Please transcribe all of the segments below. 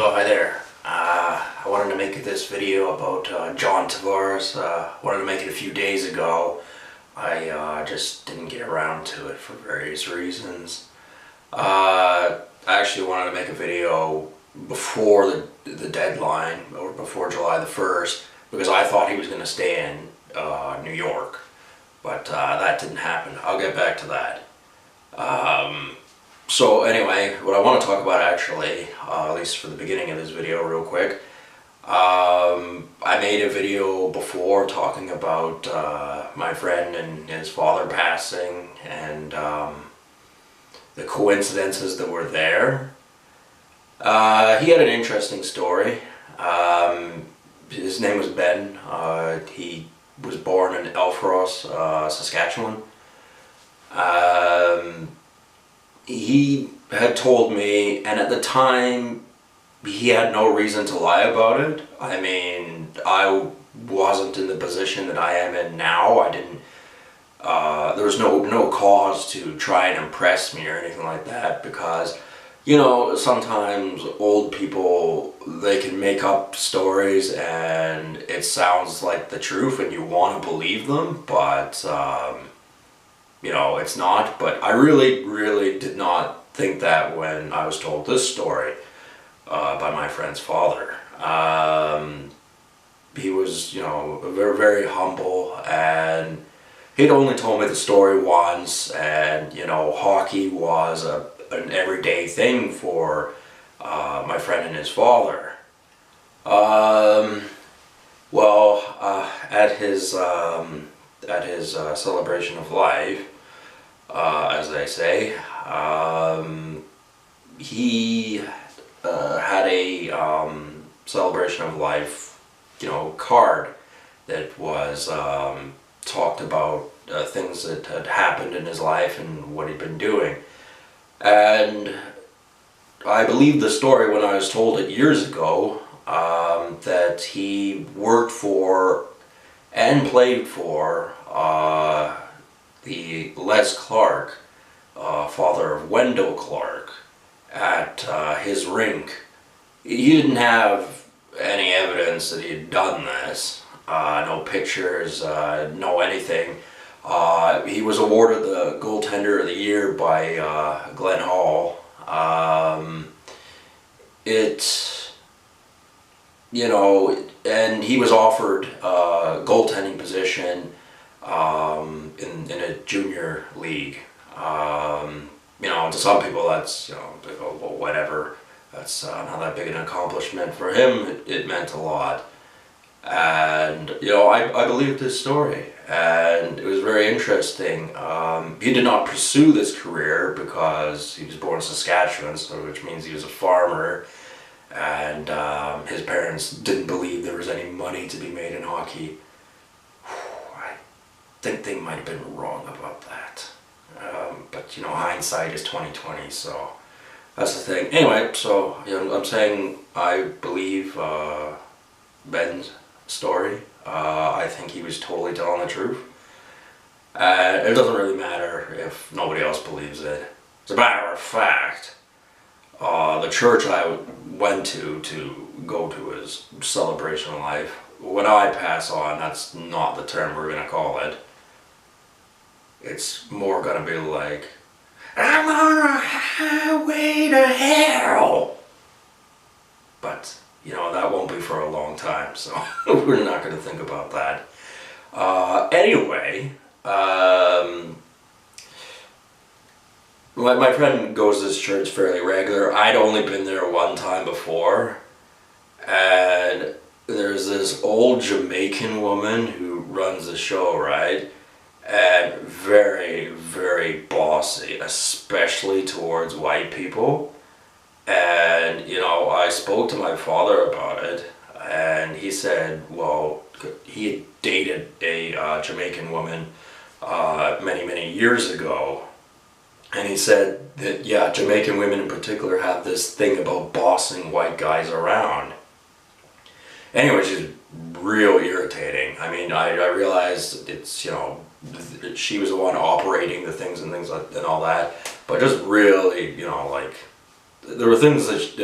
Oh, hi there. I wanted to make this video about John Tavares. Wanted to make it a few days ago. I just didn't get around to it for various reasons. I actually wanted to make a video before the deadline, or before July the 1st, because I thought he was going to stay in New York. But that didn't happen. I'll get back to that. So anyway, what I want to talk about actually, at least for the beginning of this video real quick, I made a video before talking about my friend and his father passing and the coincidences that were there. He had an interesting story. His name was Ben. He was born in Elfross, Saskatchewan. He had told me, and at the time he had no reason to lie about it. I mean, I wasn't in the position that I am in now. I didn't, there was no cause to try and impress me or anything like that, because, you know, sometimes old people, they can make up stories and it sounds like the truth and you want to believe them, but you know, it's not. But I really did not think that when I was told this story by my friend's father. He was, you know, very humble, and he'd only told me the story once, and, you know, hockey was an everyday thing for my friend and his father. At his celebration of life, as they say, he had a celebration of life, you know, card that was talked about things that had happened in his life and what he'd been doing. And I believed the story when I was told it years ago, that he worked for and played for the Les Clark, father of Wendell Clark, at his rink. He didn't have any evidence that he had done this, no pictures, no anything. He was awarded the goaltender of the year by Glenn Hall. You know, and he was offered a goaltending position in a junior league. You know, to some people that's, you know, they go, well, whatever, that's not that big an accomplishment. For him, it meant a lot. And, you know, I believed his story, and it was very interesting. He did not pursue this career because he was born in Saskatchewan, so which means he was a farmer, and his parents didn't believe there was any money to be made in hockey. I think they might have been wrong about that. But, you know, hindsight is 20/20, so that's the thing. Anyway, so, you know, I'm saying I believe Ben's story. I think he was totally telling the truth. It doesn't really matter if nobody else believes it. As a matter of fact, the church I went to go to his celebration of life, when I pass on, that's not the term we're going to call it. It's more going to be like, I'm on a highway to hell. But, you know, that won't be for a long time, so we're not going to think about that. Anyway, my friend goes to this church fairly regular. I'd only been there one time before, and there's this old Jamaican woman who runs the show, right? And very bossy, especially towards white people. And, you know, I spoke to my father about it, and he said, well, he had dated a Jamaican woman many years ago, and he said that, yeah, Jamaican women in particular have this thing about bossing white guys around. Anyway, she's real irritating. I mean, I realized it's, you know, she was the one operating the things and all that, but just really, you know, like, there were things that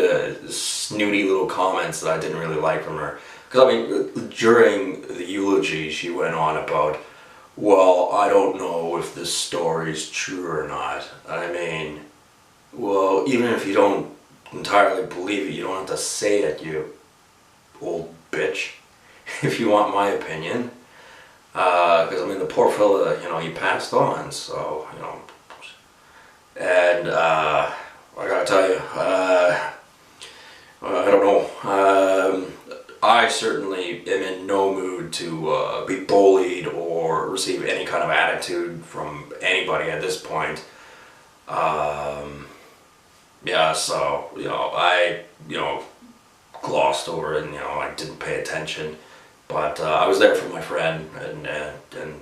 snooty little comments that I didn't really like from her. Because, I mean, during the eulogy, she went on about, well, I don't know if this story's true or not. I mean, well, even if you don't entirely believe it, you don't have to say it, you old bitch, if you want my opinion. Because, I mean, the poor fella, you know, he passed on, so, you know. And, I gotta tell you, I don't know. I certainly am in no mood to be bullied or receive any kind of attitude from anybody at this point. Yeah, so, you know, I, you know, glossed over it and, you know, I didn't pay attention. But I was there for my friend, and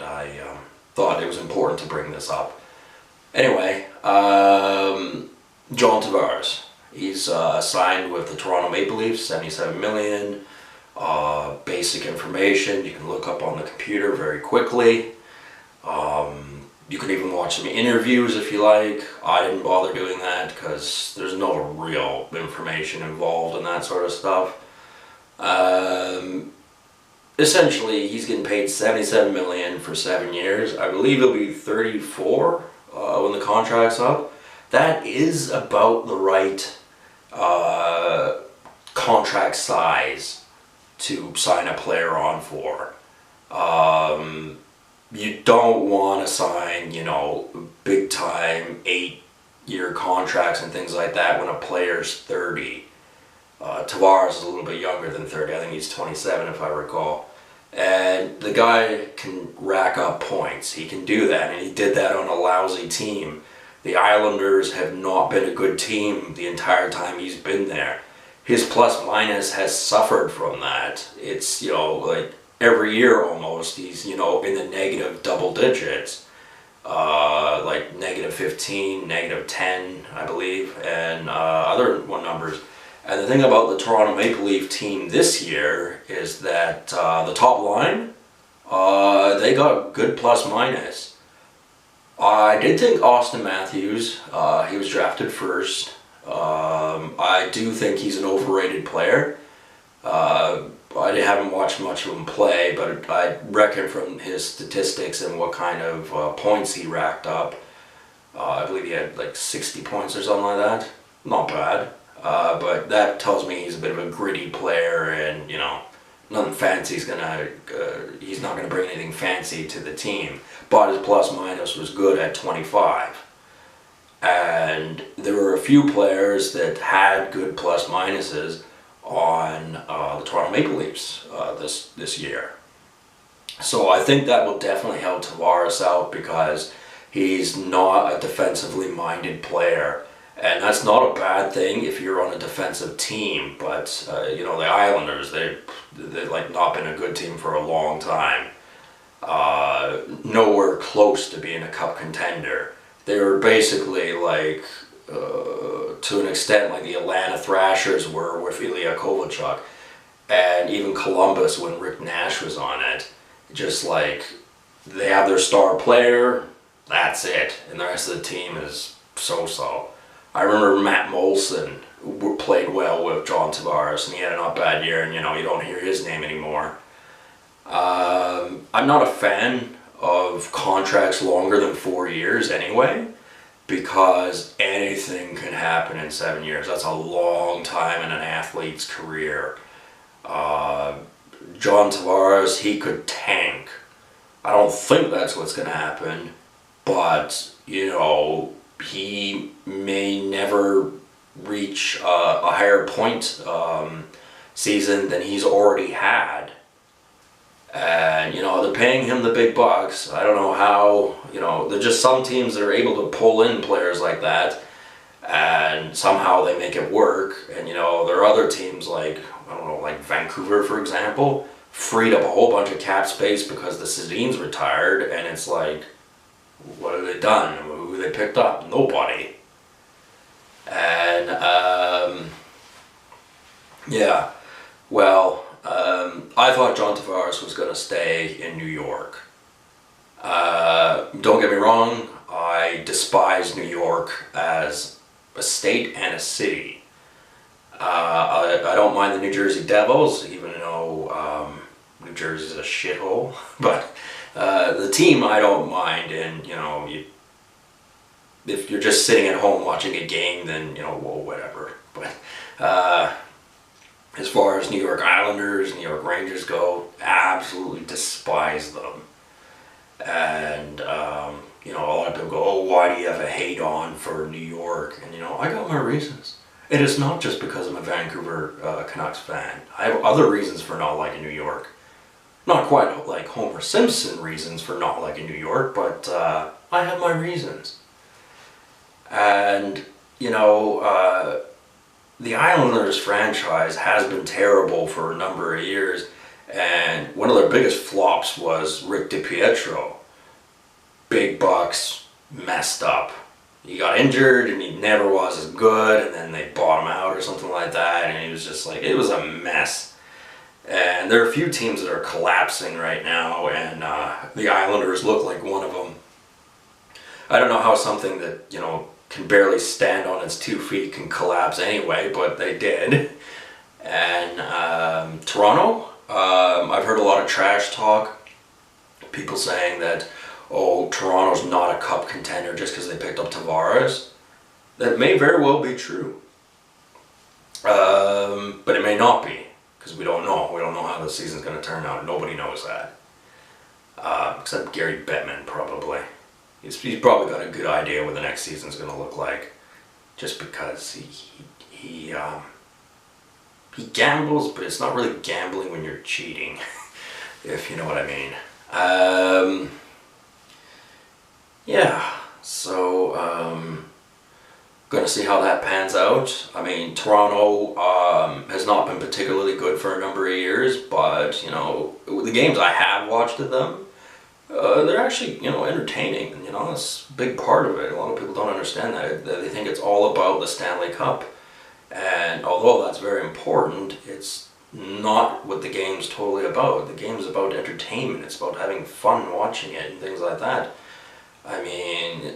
I thought it was important to bring this up. Anyway, John Tavares. He's signed with the Toronto Maple Leafs, $77 million. Basic information you can look up on the computer very quickly. You can even watch some interviews if you like. I didn't bother doing that because there's no real information involved in that sort of stuff. Essentially, he's getting paid $77 million for 7 years. I believe he'll be 34 when the contract's up. That is about the right contract size to sign a player on for. You don't want to sign, you know, big time 8-year contracts and things like that when a player's 30. Tavares is a little bit younger than 30. I think he's 27 if I recall. And the guy can rack up points. He can do that, and he did that on a lousy team. The Islanders have not been a good team the entire time he's been there. His plus minus has suffered from that. It's, you know, like every year almost, he's, you know, in the negative double digits. Like -15, -10, I believe, and other numbers. And the thing about the Toronto Maple Leaf team this year is that the top line, they got good plus minus. I did think Austin Matthews, he was drafted first. I do think he's an overrated player. I haven't watched much of him play, but I reckon from his statistics and what kind of points he racked up, I believe he had like 60 points or something like that. Not bad. But that tells me he's a bit of a gritty player, and, you know, nothing fancy. He's not gonna bring anything fancy to the team. But his plus minus was good at 25. And there were a few players that had good plus minuses on the Toronto Maple Leafs this year. So I think that will definitely help Tavares out because he's not a defensively minded player. And that's not a bad thing if you're on a defensive team, but you know, the Islanders, they've like not been a good team for a long time. Nowhere close to being a cup contender. They were basically like, to an extent, like the Atlanta Thrashers were with Ilya Kovalchuk, and even Columbus when Rick Nash was on it. Just like, they have their star player, that's it, and the rest of the team is so-so. I remember Matt Molson played well with John Tavares, and he had a not bad year, and, you know, you don't hear his name anymore. I'm not a fan of contracts longer than 4 years anyway, because anything can happen in 7 years. That's a long time in an athlete's career. John Tavares, he could tank. I don't think that's what's going to happen, but, you know, he may never reach a higher point season than he's already had. And, you know, they're paying him the big bucks. I don't know how, you know, there's just some teams that are able to pull in players like that, and somehow they make it work. And, you know, there are other teams like, I don't know, like Vancouver, for example, freed up a whole bunch of cap space because the Sedin's retired, and it's like, what have they done? Who have they picked up? Nobody. And, yeah, well, I thought John Tavares was going to stay in New York. Don't get me wrong, I despise New York as a state and a city. don't mind the New Jersey Devils, even though New Jersey's a shithole. But the team I don't mind, and if you're just sitting at home watching a game, then well, whatever. But as far as New York Islanders, New York Rangers go, absolutely despise them. And a lot of people go, oh, why do you have a hate on for New York? And I got my reasons. It is not just because I'm a Vancouver Canucks fan. I have other reasons for not liking New York. Not quite like Homer Simpson reasons for not liking New York, but I have my reasons. And, the Islanders franchise has been terrible for a number of years, and one of their biggest flops was Rick DiPietro. Big bucks, messed up. He got injured and he never was as good, and then they bought him out or something like that, and he was just like, it was a mess. And there are a few teams that are collapsing right now, and the Islanders look like one of them. I don't know how something that, can barely stand on its 2 feet can collapse anyway, but they did. And Toronto, I've heard a lot of trash talk. People saying that, oh, Toronto's not a cup contender just because they picked up Tavares. That may very well be true. But it may not be, because we don't know. We don't know how the season's going to turn out. Nobody knows that. Except Gary Bettman, probably. He's probably got a good idea what the next season's going to look like, just because he gambles, but it's not really gambling when you're cheating, if you know what I mean. Yeah, so gonna see how that pans out. I mean, Toronto has not been particularly good for a number of years, but the games I have watched of them, they're actually entertaining, and that's a big part of it. A lot of people don't understand that. They think it's all about the Stanley Cup, and although that's very important, it's not what the game's totally about. The game's about entertainment. It's about having fun watching it and things like that. I mean,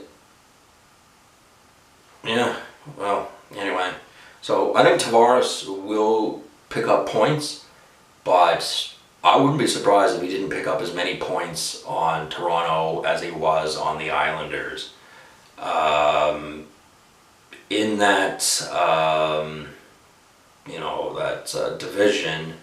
yeah, well, anyway. So I think Tavares will pick up points, but I wouldn't be surprised if he didn't pick up as many points on Toronto as he was on the Islanders. In that, division,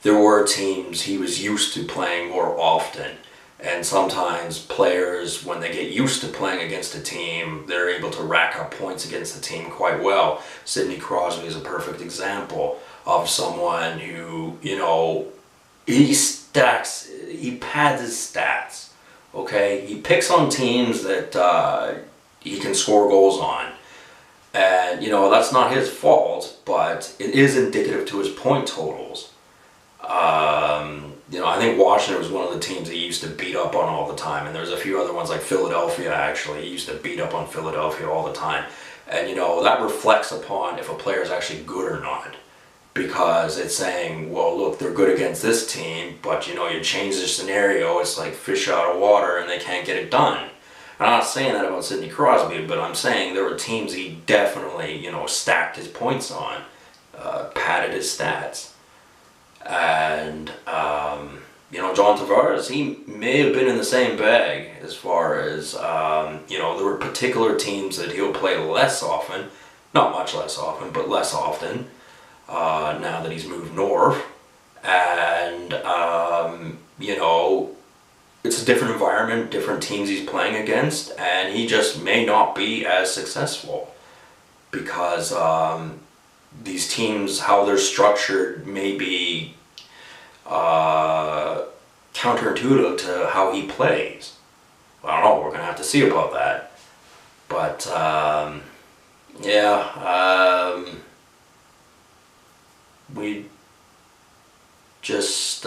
there were teams he was used to playing more often. And sometimes players, when they get used to playing against a team, they're able to rack up points against the team quite well. Sidney Crosby is a perfect example of someone who, he pads his stats, okay? He picks on teams that he can score goals on. And, that's not his fault, but it is indicative to his point totals. I think Washington was one of the teams he used to beat up on all the time, and there's a few other ones like Philadelphia, actually. He used to beat up on Philadelphia all the time. And, that reflects upon if a player is actually good or not. Because it's saying, well, look, they're good against this team, but, you change the scenario, it's like fish out of water, and they can't get it done. I'm not saying that about Sidney Crosby, but I'm saying there were teams he definitely, stacked his points on, padded his stats. And, John Tavares, he may have been in the same bag as far as, there were particular teams that he'll play less often, not much less often, but less often, now that he's moved north. And, it's a different environment, different teams he's playing against, and he just may not be as successful because these teams, how they're structured, may be counterintuitive to how he plays. I don't know, we're going to have to see about that. But, we just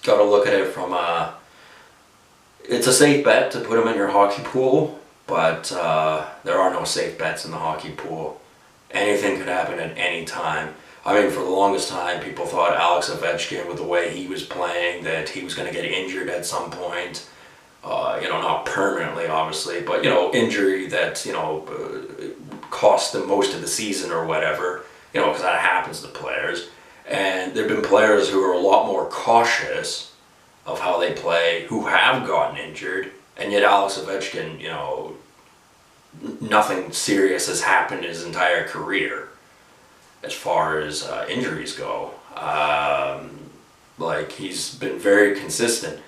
got to look at it from it's a safe bet to put him in your hockey pool, but there are no safe bets in the hockey pool. Anything could happen at any time. I mean, for the longest time, people thought Alex Ovechkin, with the way he was playing, that he was going to get injured at some point. Not permanently, obviously, but, injury that, cost them most of the season or whatever. because that happens to players. And there have been players who are a lot more cautious of how they play, who have gotten injured, and yet Alex Ovechkin, nothing serious has happened his entire career as far as injuries go. Like, he's been very consistent.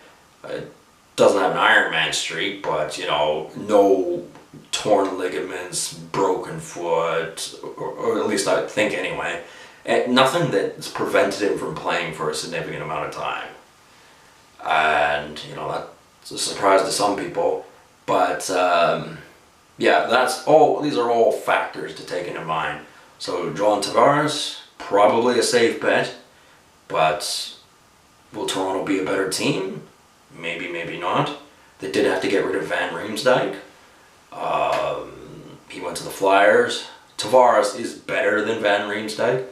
Doesn't have an Iron Man streak, but no torn ligaments, broken foot, or at least I think anyway. And nothing that's prevented him from playing for a significant amount of time. And that's a surprise to some people, but yeah, these are all factors to take into mind. So John Tavares, probably a safe bet, but will Toronto be a better team? Maybe, maybe not. They did have to get rid of Van Riemsdyk. He went to the Flyers. Tavares is better than Van Riemsdyk,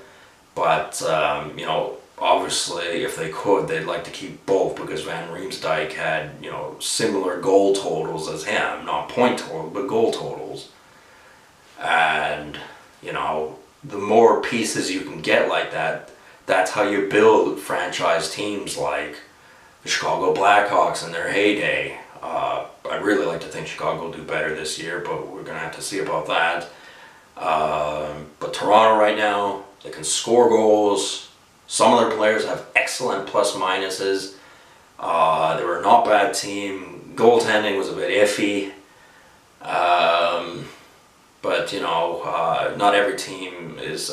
but obviously if they could, they'd like to keep both, because Van Riemsdyk had similar goal totals as him, not point totals, but goal totals. And the more pieces you can get like that, that's how you build franchise teams like the Chicago Blackhawks in their heyday. I'd really like to think Chicago will do better this year, but we're going to have to see about that. But Toronto right now, they can score goals. Some of their players have excellent plus minuses. They were a not bad team. Goaltending was a bit iffy. But not every team is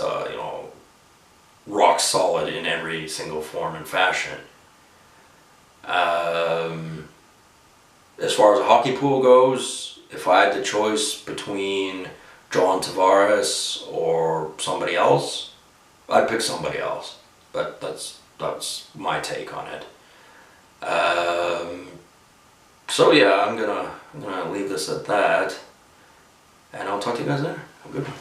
rock solid in every single form and fashion. As far as a hockey pool goes, if I had the choice between John Tavares or somebody else, I'd pick somebody else. But that's my take on it. So yeah, I'm gonna leave this at that, and I'll talk to you guys later. Have a good one.